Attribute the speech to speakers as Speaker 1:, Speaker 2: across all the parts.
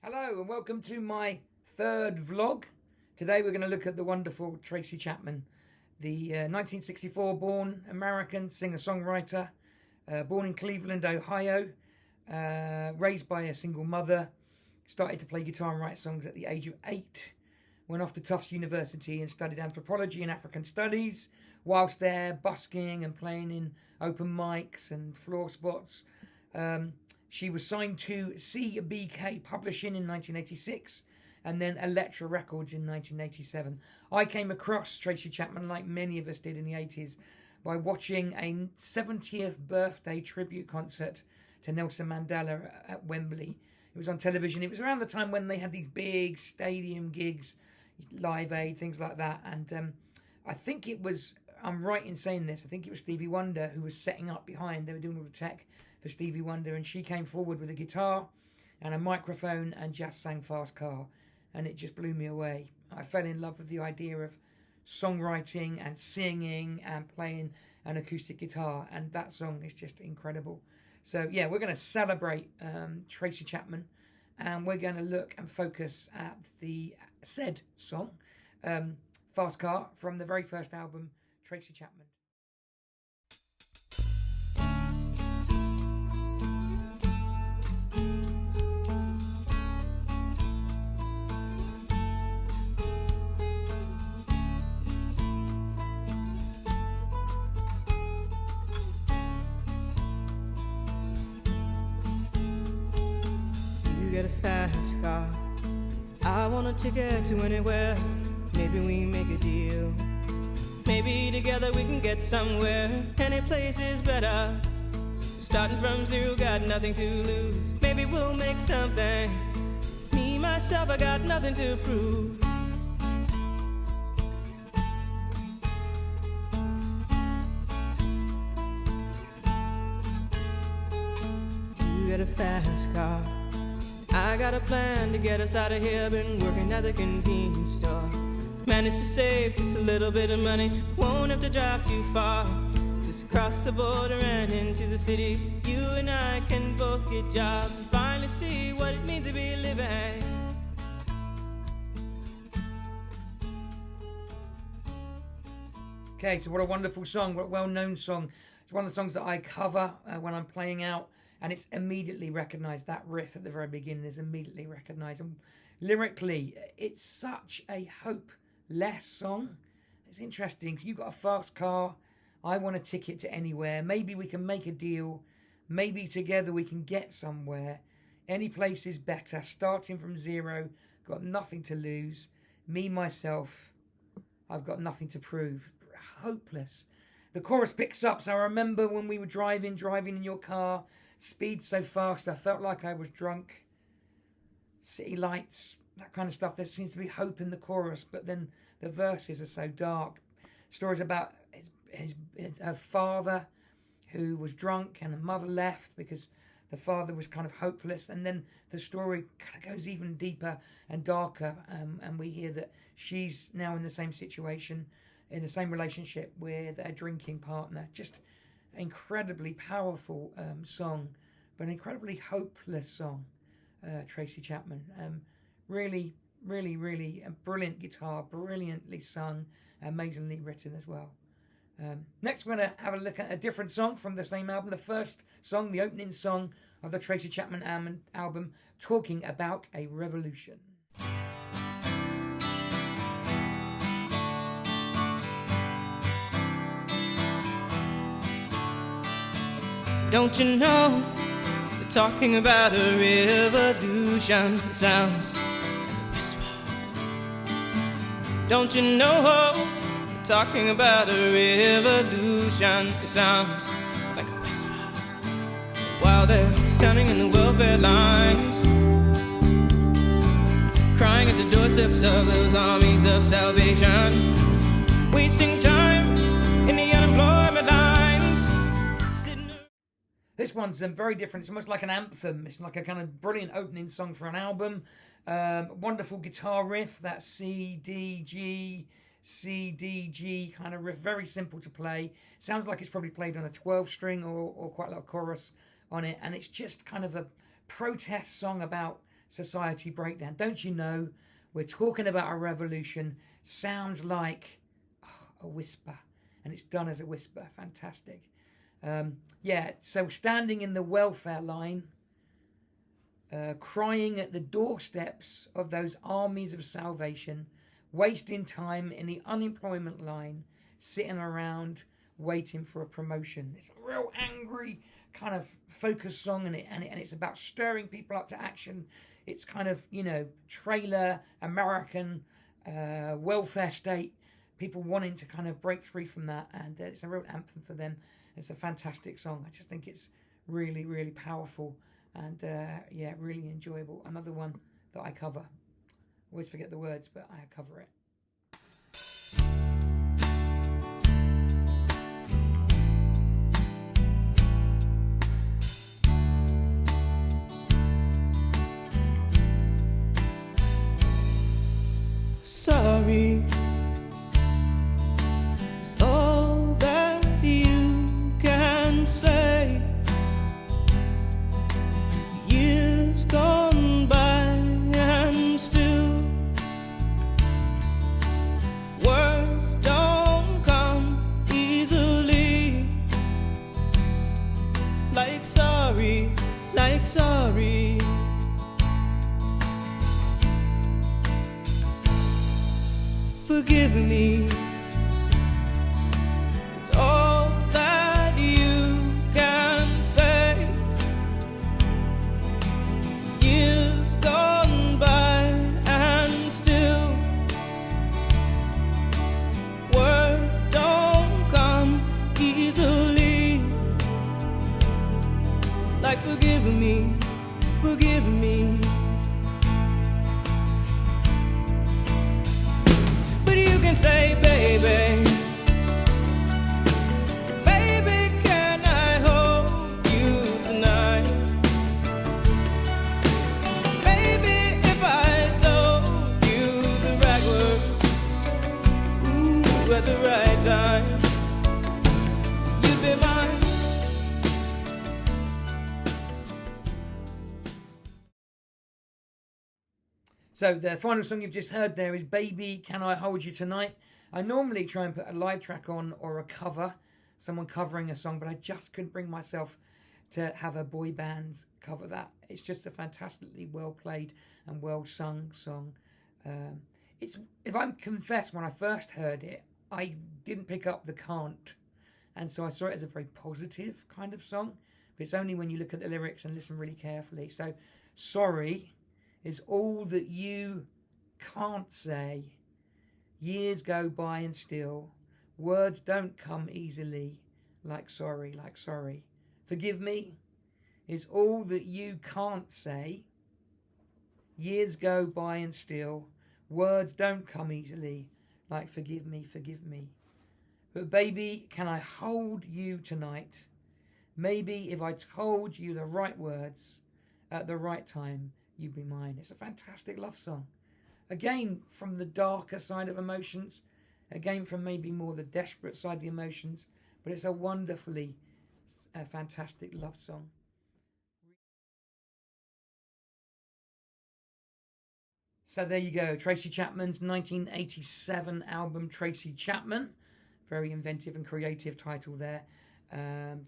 Speaker 1: Hello and welcome to my third vlog. Today we're going to look at the wonderful Tracy Chapman, the 1964 born American singer-songwriter, born in Cleveland, Ohio, raised by a single mother, started to play guitar and write songs at the age of 8, went off to Tufts University and studied anthropology and African studies. Whilst there, busking and playing in open mics and floor spots. She was signed to CBK Publishing in 1986 and then Elektra Records in 1987. I came across Tracy Chapman, like many of us did in the 80s, by watching a 70th birthday tribute concert to Nelson Mandela at Wembley. It was on television. It was around the time when they had these big stadium gigs, Live Aid, things like that. And I think it was, I'm right in saying this, I think it was Stevie Wonder who was setting up behind. They were doing all the tech for Stevie Wonder, and she came forward with a guitar and a microphone and just sang Fast Car, and it just blew me away. I fell in love with the idea of songwriting and singing and playing an acoustic guitar, and that song is just incredible. So yeah, we're going to celebrate Tracy Chapman, and we're going to look and focus at the said song, Fast Car, from the very first album, Tracy Chapman.
Speaker 2: Get a fast car, I want a ticket to anywhere. Maybe we make a deal. Maybe together we can get somewhere. Any place is better. Starting from zero, got nothing to lose. Maybe we'll make something. Me, myself, I got nothing to prove. You get a fast car, I got a plan to get us out of here. Been working at the convenience store. Managed to save just a little bit of money. Won't have to drive too far. Just cross the border and into the city. You and I can both get jobs and finally see what it means to be living.
Speaker 1: Okay, so what a wonderful song, what a well-known song. It's one of the songs that I cover when I'm playing out, and it's immediately recognised. That riff at the very beginning is immediately recognised. And lyrically, it's such a hopeless song. It's interesting. You've got a fast car. I want a ticket to anywhere. Maybe we can make a deal. Maybe together we can get somewhere. Any place is better. Starting from zero. Got nothing to lose. Me, myself, I've got nothing to prove. Hopeless. The chorus picks up. So I remember when we were driving in your car. Speed so fast, I felt like I was drunk. City lights, that kind of stuff. There seems to be hope in the chorus, but then the verses are so dark. Stories about her father who was drunk and the mother left because the father was kind of hopeless. And then the story kind of goes even deeper and darker, and we hear that she's now in the same situation, in the same relationship with a drinking partner. Just incredibly powerful song, but an incredibly hopeless song. Tracy Chapman, really a brilliant guitar, brilliantly sung, amazingly written as well. Next we're going to have a look at a different song from the same album, the first song, the opening song of the Tracy Chapman album, Talking About a Revolution.
Speaker 2: Don't you know, they're talking about a revolution. It sounds like a whisper. Don't you know, they're talking about a revolution. It sounds like a whisper. While they're standing in the welfare lines, crying at the doorsteps of those armies of salvation, wasting time in the unemployment lines.
Speaker 1: This one's very different. It's almost like an anthem. It's like a kind of brilliant opening song for an album. Wonderful guitar riff, that C, D, G kind of riff. Very simple to play. Sounds like it's probably played on a 12-string or quite a lot of chorus on it. And it's just kind of a protest song about society breakdown. Don't you know we're talking about a revolution? Sounds like a whisper, and it's done as a whisper. Fantastic. So standing in the welfare line, crying at the doorsteps of those armies of salvation, wasting time in the unemployment line, sitting around waiting for a promotion. It's a real angry kind of focused song, and it's about stirring people up to action. It's kind of, trailer American welfare state, people wanting to kind of break free from that, and it's a real anthem for them. It's a fantastic song. I just think it's really, really powerful and really enjoyable. Another one that I cover. Always forget the words, but I cover it.
Speaker 2: Sorry is all that you can say. Years gone by and still words don't come easily. Like sorry, like sorry. Forgive me is all that you can say. Years gone by and still words don't come easily. Like forgive me, forgive me. Say, baby, baby, can I hold you tonight? Baby, if I told you the right words, at the right time, you'd be mine.
Speaker 1: So the final song you've just heard there is Baby, Can I Hold You Tonight? I normally try and put a live track on or a cover, someone covering a song, but I just couldn't bring myself to have a boy band cover that. It's just a fantastically well played and well sung song. If I confess, when I first heard it, I didn't pick up the can't, and so I saw it as a very positive kind of song, but it's only when you look at the lyrics and listen really carefully. So, sorry is all that you can't say. Years go by and still words don't come easily. Like sorry, like sorry. Forgive me is all that you can't say. Years go by and still words don't come easily. Like forgive me, forgive me. But baby, can I hold you tonight? Maybe if I told you the right words at the right time, you'd be mine. It's a fantastic love song. Again, from the darker side of emotions. Again, from maybe more the desperate side of the emotions. But it's a wonderfully fantastic love song. So there you go. Tracy Chapman's 1987 album, Tracy Chapman. Very inventive and creative title there.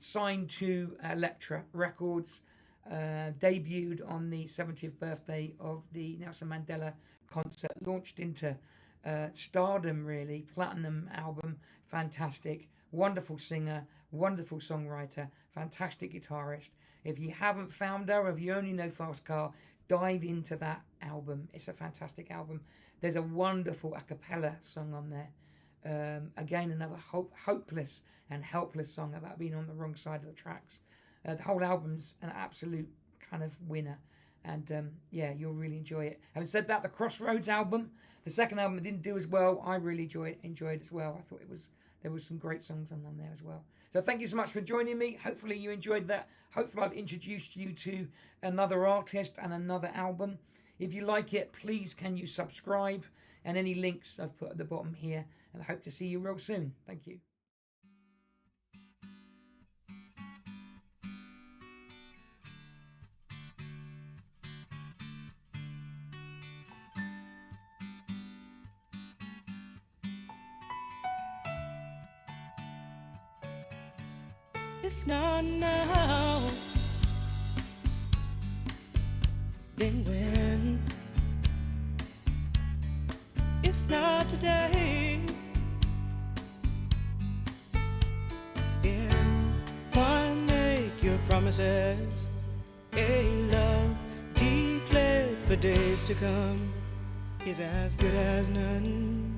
Speaker 1: Signed to Elektra Records. Debuted on the 70th birthday of the Nelson Mandela concert, launched into stardom really, platinum album, fantastic, wonderful singer, wonderful songwriter, fantastic guitarist. If you haven't found her, if you only know Fast Car, dive into that album. It's a fantastic album. There's a wonderful a cappella song on there. Again, another hopeless and helpless song about being on the wrong side of the tracks. The whole album's an absolute kind of winner, and you'll really enjoy it. Having said that, the Crossroads album, the second album, didn't do as well. I really enjoyed as well. I thought there was some great songs on there as well. So thank you so much for joining me. Hopefully you enjoyed that. Hopefully I've introduced you to another artist and another album. If you like it, please can you subscribe, and any links I've put at the bottom here, and I hope to see you real soon. Thank you.
Speaker 2: If not now, then when? If not today, then why make your promises? A love declared for days to come is as good as none.